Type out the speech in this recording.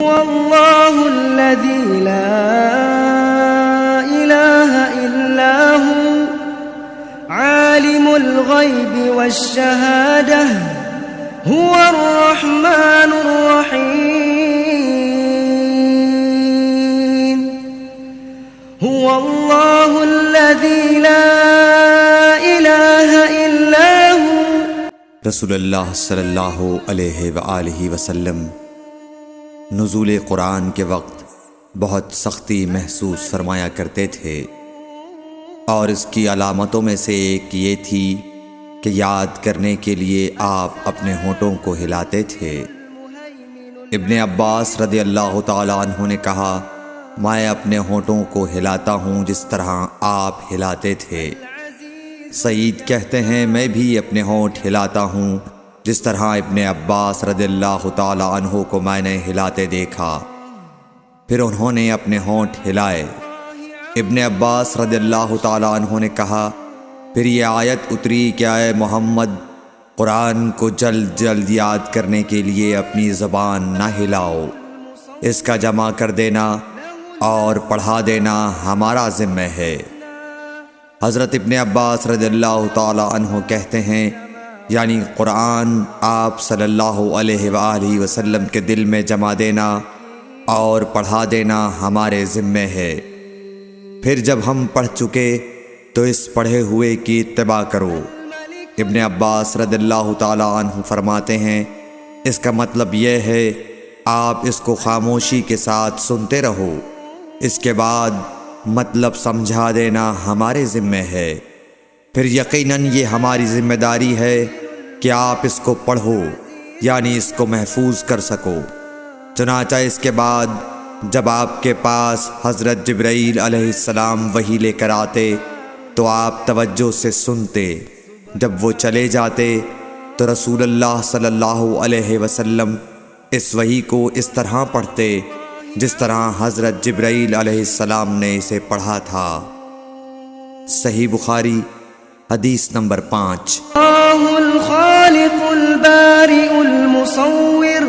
والله الذي لا إله إلا هو عالم الغيب والشهادة هو الرحمن الرحيم هو الله الذي لا إله إلا هو رسول اللہ صلی اللہ علیہ وآلہ وسلم نزول قرآن کے وقت بہت سختی محسوس فرمایا کرتے تھے، اور اس کی علامتوں میں سے ایک یہ تھی کہ یاد کرنے کے لیے آپ اپنے ہونٹوں کو ہلاتے تھے۔ ابن عباس رضی اللہ تعالیٰ عنہ نے کہا، میں اپنے ہونٹوں کو ہلاتا ہوں جس طرح آپ ہلاتے تھے۔ سعید کہتے ہیں، میں بھی اپنے ہونٹ ہلاتا ہوں جس طرح ابن عباس رضی اللہ تعالیٰ عنہ کو میں نے ہلاتے دیکھا۔ پھر انہوں نے اپنے ہونٹ ہلائے۔ ابن عباس رضی اللہ تعالیٰ عنہ نے کہا، پھر یہ آیت اتری کہ اے محمد، قرآن کو جلد جلد یاد کرنے کے لیے اپنی زبان نہ ہلاؤ، اس کا جمع کر دینا اور پڑھا دینا ہمارا ذمہ ہے۔ حضرت ابن عباس رضی اللہ تعالیٰ عنہ کہتے ہیں، یعنی قرآن آپ صلی اللہ علیہ وآلہ وسلم کے دل میں جما دینا اور پڑھا دینا ہمارے ذمہ ہے۔ پھر جب ہم پڑھ چکے تو اس پڑھے ہوئے کی اتباع کرو۔ ابن عباس رضی اللہ تعالیٰ عنہ فرماتے ہیں، اس کا مطلب یہ ہے آپ اس کو خاموشی کے ساتھ سنتے رہو، اس کے بعد مطلب سمجھا دینا ہمارے ذمہ ہے۔ پھر یقیناً یہ ہماری ذمہ داری ہے کہ آپ اس کو پڑھو، یعنی اس کو محفوظ کر سکو۔ چنانچہ اس کے بعد جب آپ کے پاس حضرت جبرائیل علیہ السلام وحی لے کر آتے تو آپ توجہ سے سنتے، جب وہ چلے جاتے تو رسول اللہ صلی اللہ علیہ وسلم اس وحی کو اس طرح پڑھتے جس طرح حضرت جبرائیل علیہ السلام نے اسے پڑھا تھا۔ صحیح بخاری حدیث نمبر 5۔ اللہ الخالق البارئ المصور